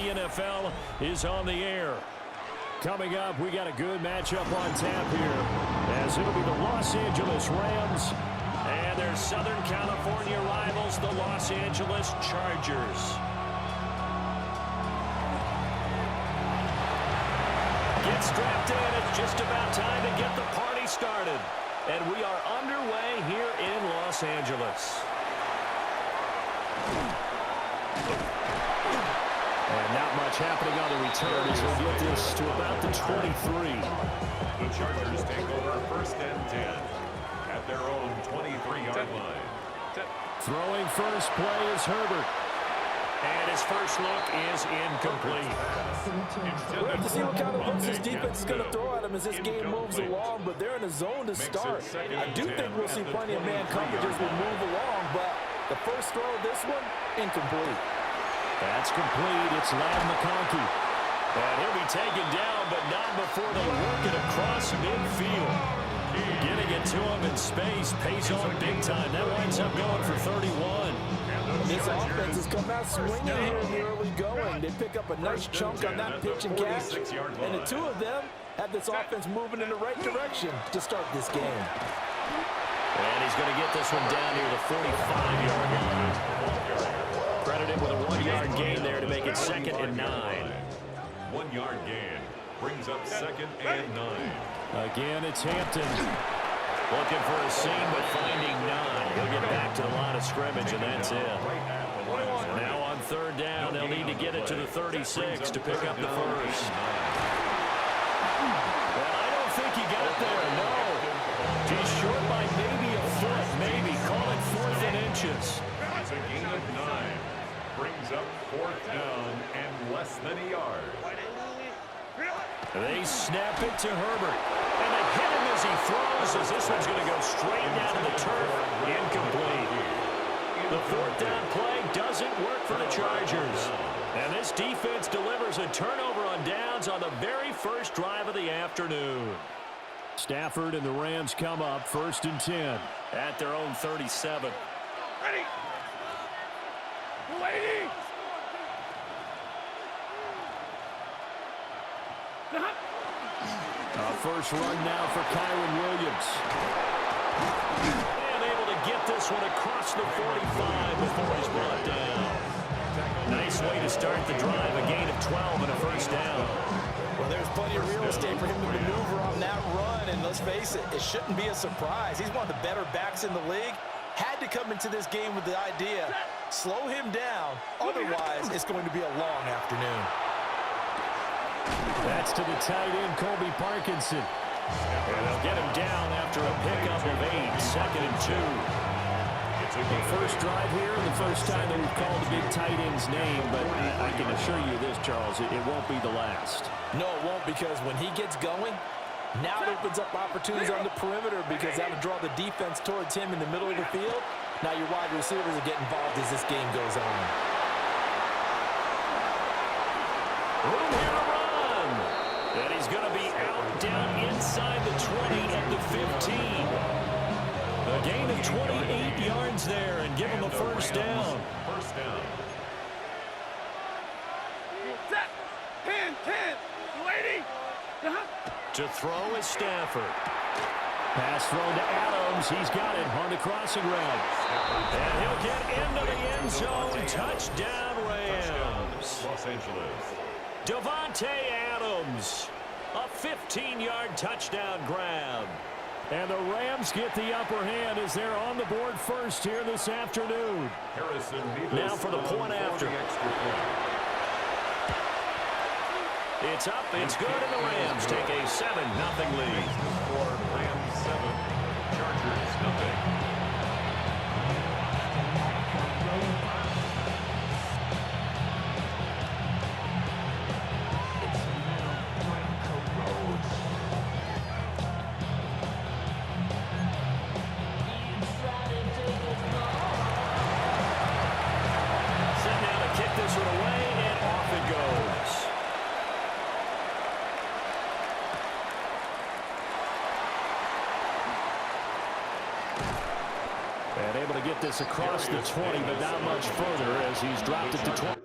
the NFL is on the air. Coming up, we got a good matchup on tap here, as it'll be the Los Angeles Rams and their Southern California rivals, the Los Angeles Chargers. Get strapped in. It's just about time to get the party started. And we are underway here in Los Angeles. And not much happening on the return as we'll get this to about the 23. The Chargers take over 1st and 10 at their own 23-yard line. Throwing first play is Herbert. And his first look is incomplete. We'll have to see what kind of looks this defense is going to throw at him as this game moves along, but they're in a zone to start. I do think we'll see plenty of man coverage as we move along, but the first throw of this one, incomplete. That's complete. It's Ladd McConkey. And he'll be taken down, but not before they work it across midfield. Getting it to him in space, pays on big time. That winds up going for 31. This offense has come out swinging here in the early going. They pick up a nice chunk on that pitch and catch, and the two of them have this offense moving in the right direction to start this game. And he's going to get this one down near the 45-yard line. Credited with a 1-yard gain there to make it 2nd and 9. 1-yard gain brings up 2nd and 9. Again, it's Hampton. Looking for a seam, but finding none. He'll get back to the line of scrimmage, and that's it. Now on 3rd down, they'll need to get it to the 36 to pick up the first. Well, I don't think he got there, no. He's short by maybe a foot, maybe. Call it 4th and inches. It's a gain of 9. Brings up 4th down and less than a yard. They snap it to Herbert. And they hit him as he throws, as this one's going to go straight down to the turf. Incomplete. The 4th down play doesn't work for the Chargers. And this defense delivers a turnover on downs on the very first drive of the afternoon. Stafford and the Rams come up 1st and 10 at their own 37. Ready. Lady. First run now for Kyron Williams. And able to get this one across the 45 before he's brought down. Nice way to start the drive, a gain of 12 and a first down. Well, there's plenty of real estate for him to maneuver on that run, and let's face it, it shouldn't be a surprise. He's one of the better backs in the league. Had to come into this game with the idea, slow him down, otherwise it's going to be a long afternoon. That's to the tight end, Colby Parkinson. And they'll get him down after a pickup of 8, 2nd and 2. The first drive here, and the first time that we've called the big tight end's name, but I can assure you this, Charles, it won't be the last. No, it won't, because when he gets going, now it opens up opportunities on the perimeter because that would draw the defense towards him in the middle of the field. Now your wide receivers will get involved as this game goes on. Room here to run. And he's going to be out down inside the 20 at the 15. A gain of 28 yards there and give him a first down. First down. Set. 10. Lady. To throw is Stafford. Pass thrown to Adams. He's got it on the crossing route. And he'll get into the end zone. Touchdown, Rams. Los Angeles. Davante Adams. A 15-yard touchdown grab. And the Rams get the upper hand as they're on the board first here this afternoon. Now for the point after. It's up, it's good, and the Rams take a 7-0 lead. Rams 7, Chargers 0. And able to get this across the 20, but not much further as he's dropped it to 20.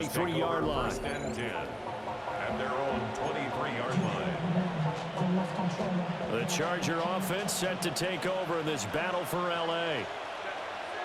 3-yard line. First and 10 at their own 23-yard line. The Charger offense set to take over in this battle for L.A.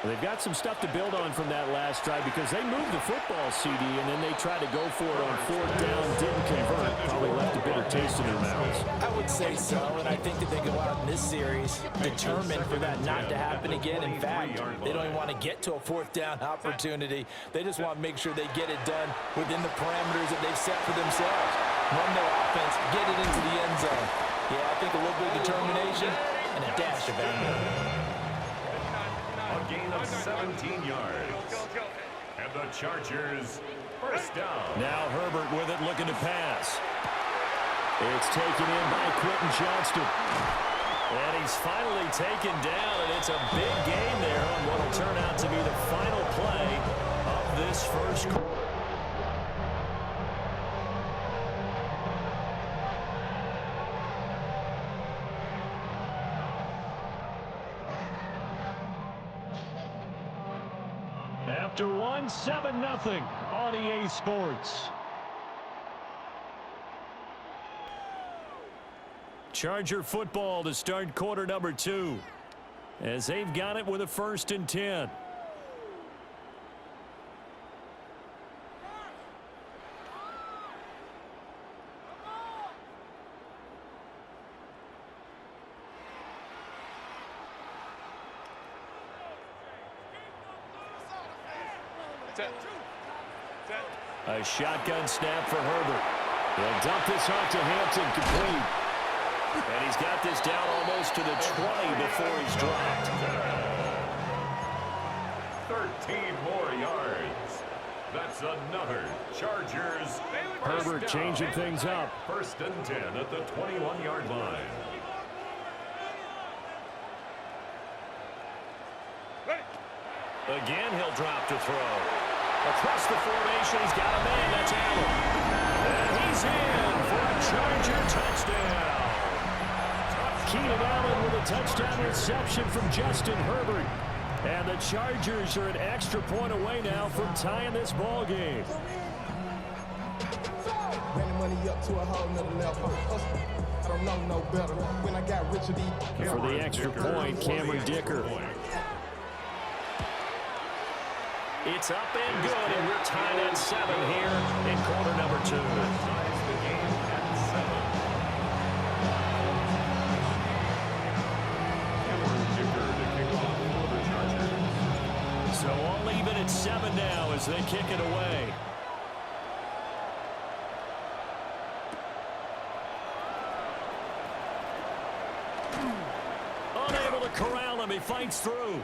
They've got some stuff to build on from that last drive because they moved the football, CD, and then they tried to go for it on 4th down, didn't convert, probably left a bitter taste in their mouths. I would say so, and I think that they go out in this series determined for that not to happen again. In fact, they don't even want to get to a 4th down opportunity. They just want to make sure they get it done within the parameters that they've set for themselves. Run their offense, get it into the end zone. Yeah, I think a little bit of determination and a dash of anger. A gain of 17 yards. And the Chargers first down. Now Herbert with it, looking to pass. It's taken in by Quentin Johnston. And he's finally taken down, and it's a big gain there on what will turn out to be the final play of this first quarter. After 7-0 on EA Sports. Charger football to start quarter number 2 as they've got it with a 1st and 10. A shotgun snap for Herbert. He'll dump this off to Hampton, complete. And he's got this down almost to the 20 before he's dropped. 13 more yards. That's another Chargers. Herbert changing things up. 1st and 10 at the 21-yard line. Again, he'll drop to throw. Across the formation, he's got a man. That's Allen. And he's in for a Charger touchdown. Keenan Allen with a touchdown reception from Justin Herbert. And the Chargers are an extra point away now from tying this ball game. For the extra point, Cameron Dicker. It's up and good, and we're tied at 7 here in quarter number 2. So all even at 7 now as they kick it away. Unable to corral him, he fights through.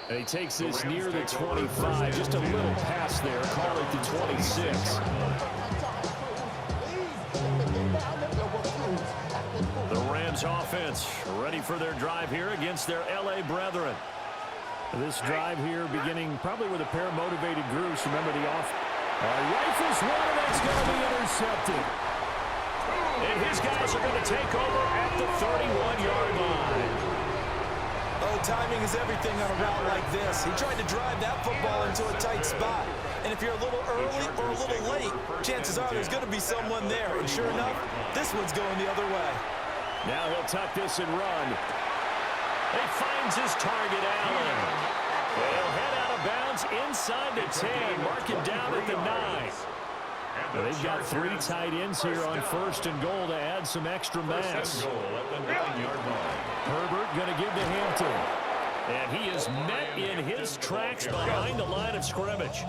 And he takes this near the 25, just a little pass there, call it the 26. The Rams offense ready for their drive here against their LA brethren. This drive here beginning probably with a pair of motivated groups. Remember the rifles one, and that's going to be intercepted. And his guys are going to take over at the 31-yard line. Oh, timing is everything on a route like this. He tried to drive that football into a tight spot. And if you're a little early or a little late, chances are there's going to be someone there. And sure enough, this one's going the other way. Now he'll tuck this and run. He finds his target, Allen. He'll head out of bounds inside the 10, mark it down at the 9. Well, they've got 3 tight ends here on 1st and goal to add some extra mass. Herbert going to give to Hampton. And he is met in his tracks behind the line of scrimmage.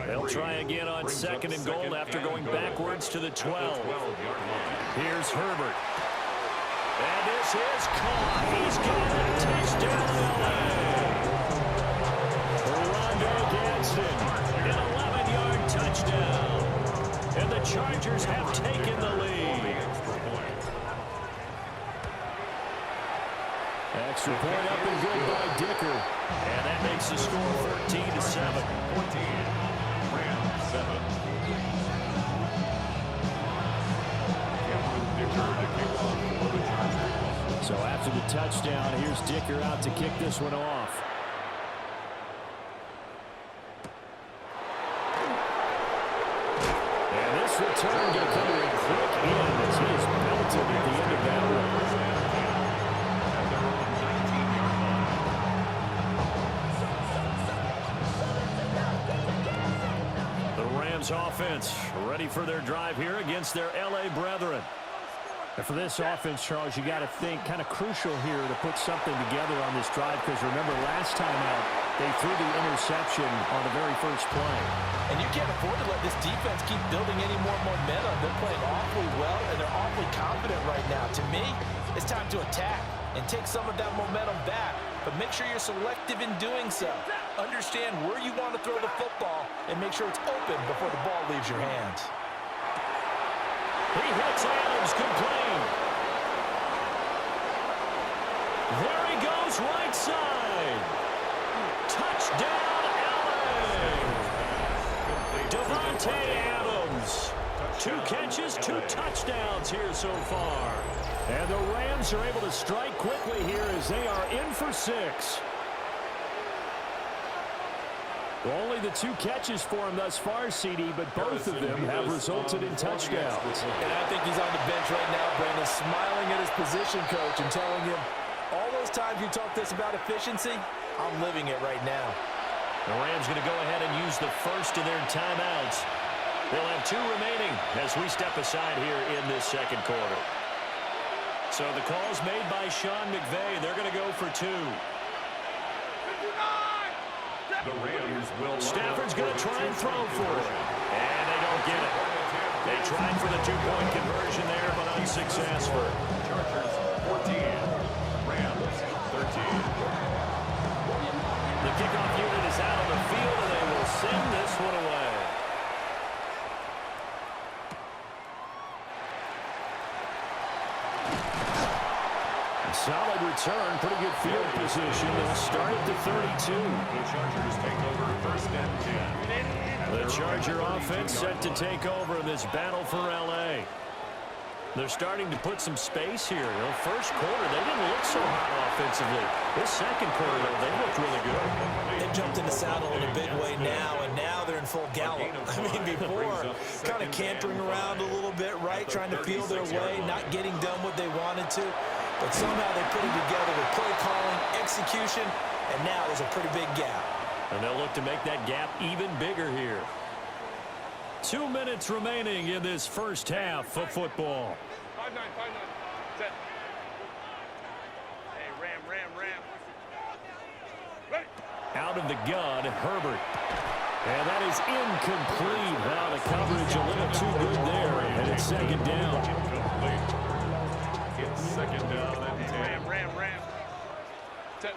They'll try again on 2nd and goal after going backwards to the 12. Here's Herbert. And this is caught. He's got a touchdown. Rondo Gadsden, an 11-yard touchdown. And the Chargers have taken the lead. Extra point up and good by Dicker. And that makes the score 14-7. 14. Rams 7. So after the touchdown, here's Dicker out to kick this one off. return going to come to a quick end as he is belted at the end of that one. At their own 19-yard line. The Rams offense ready for their drive here against their L.A. brethren. And for this offense, Charles, you got to think kind of crucial here to put something together on this drive, because remember last time out they threw the interception on the very first play. And you can't afford to let this defense keep building any more momentum. They're playing awfully well, and they're awfully confident right now. To me, it's time to attack and take some of that momentum back, but make sure you're selective in doing so. Understand where you want to throw the football and make sure it's open before the ball leaves your hands. He hits Adams, complete. There he goes, right side. Touchdown, L.A. Davante Adams. 2 catches, 2 touchdowns here so far. And the Rams are able to strike quickly here as they are in for 6. Well, only the 2 catches for him thus far, CD, but both of them have resulted in touchdowns. And I think he's on the bench right now, Brandon, smiling at his position coach and telling him, all those times you talk this about efficiency, I'm living it right now. The Rams going to go ahead and use the first of their timeouts. They'll have 2 remaining as we step aside here in this second quarter. So the call's made by Sean McVay. They're going to go for 2. The Rams will Stafford's going to try and throw for it. And they don't get it. They tried for the 2-point conversion there, but unsuccessful. Chargers 14, Rams 13. The kickoff unit is out on the field, and they will send this one away. Solid return, pretty good field position. They'll start at the 32. The Chargers take over first and 10. The Charger offense set to take over in this battle for L.A. They're starting to put some space here. You know, first quarter, they didn't look so hot offensively. This second quarter, though, they looked really good. They jumped in the saddle in a big way now, and now they're in full gallop. I mean, before, kind of cantering around a little bit, right, trying to feel their way, not getting done what they wanted to. But somehow they put it together with play calling, execution, and now there's a pretty big gap. And they'll look to make that gap even bigger here. 2 minutes remaining in this first half of football. 5-9, 5-9. Set. Hey, ram. Ready. Out of the gun, Herbert. And that is incomplete. Now the coverage a little too good there, and it's second down. It's second down and 10. Ram. Set.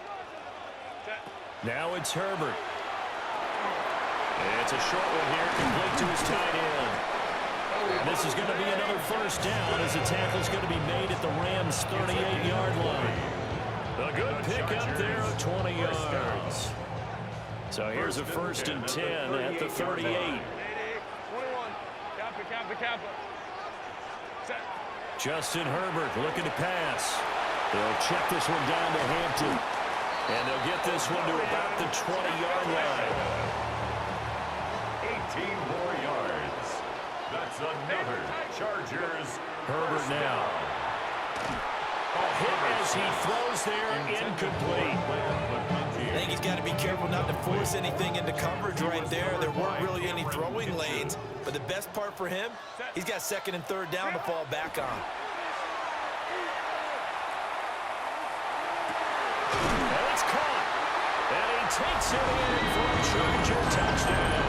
Now it's Herbert. It's a short one here, complete to his tight end. And this is going to be another first down as the tackle's going to be made at the Rams' 38-yard line. A good pickup there of 20 yards. So here's a first and 10 at the 38. 21. Kappa. Set. Justin Herbert looking to pass. They'll check this one down to Hampton. And they'll get this one to about the 20-yard line. 18 more yards. That's another Chargers. Herbert now. Hit as he throws there, incomplete. I think he's got to be careful not to force anything into coverage right there. There weren't really any throwing lanes, but the best part for him, he's got second and third down to fall back on. And it's caught. And he takes it in for a Charger touchdown.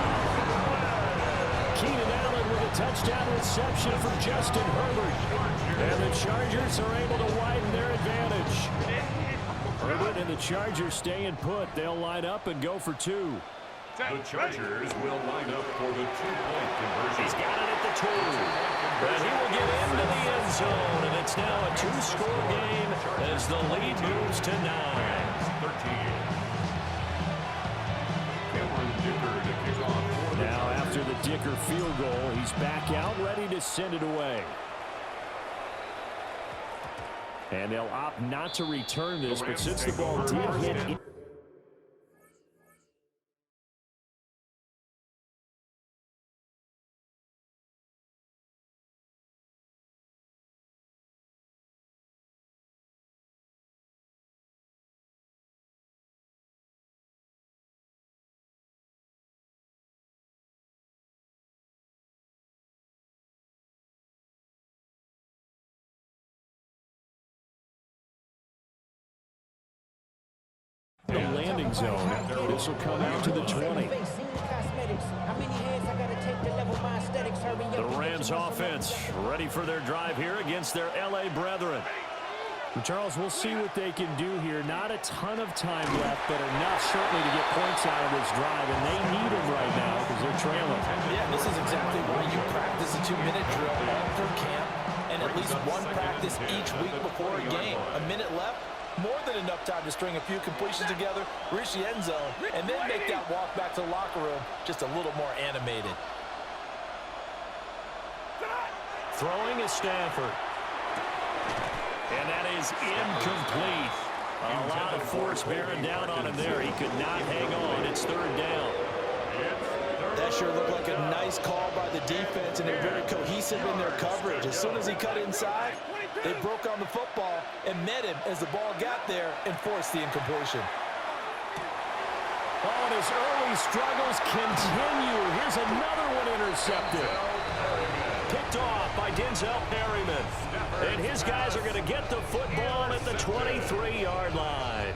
Keenan Allen with a touchdown reception from Justin Herbert. And the Chargers are able to widen their advantage. Herbert and the Chargers staying put. They'll line up and go for 2. The Chargers will line up for the 2-point conversion. He's got it at the 2. But he will get into the end zone. And it's now a 2-score game as the lead moves to 9. 13. Now after the Dicker field goal, he's back out ready to send it away. And they'll opt not to return this, but since the ball did hit landing zone. This will come out to the 20. The Rams offense ready for their drive here against their LA brethren. Charles, we'll see what they can do here. Not a ton of time left, but enough certainly to get points out of this drive, and they need them right now because they're trailing. Yeah, this is exactly why you practice a 2-minute drill all through camp and at least one practice each week before a game. A minute left, more than enough time to string a few completions together, reach the end zone, and then make that walk back to the locker room just a little more animated. Throwing is Stafford. And that is incomplete. A lot of force bearing down on him there. He could not hang on. It's third down. That sure looked like a nice call by the defense, and they're very cohesive in their coverage. As soon as he cut inside, they broke on the football and met him as the ball got there and forced the incompletion. Oh, and his early struggles continue. Here's another one intercepted. Picked off by Denzel Perryman. And his guys are going to get the football at the 23-yard line.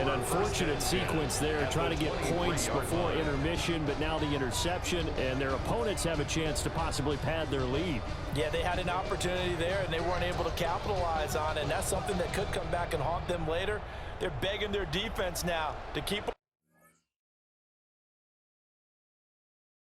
An unfortunate sequence there, trying to get points before intermission, but now the interception, and their opponents have a chance to possibly pad their lead. Yeah, they had an opportunity there, and they weren't able to capitalize on it, and that's something that could come back and haunt them later. They're begging their defense now to keep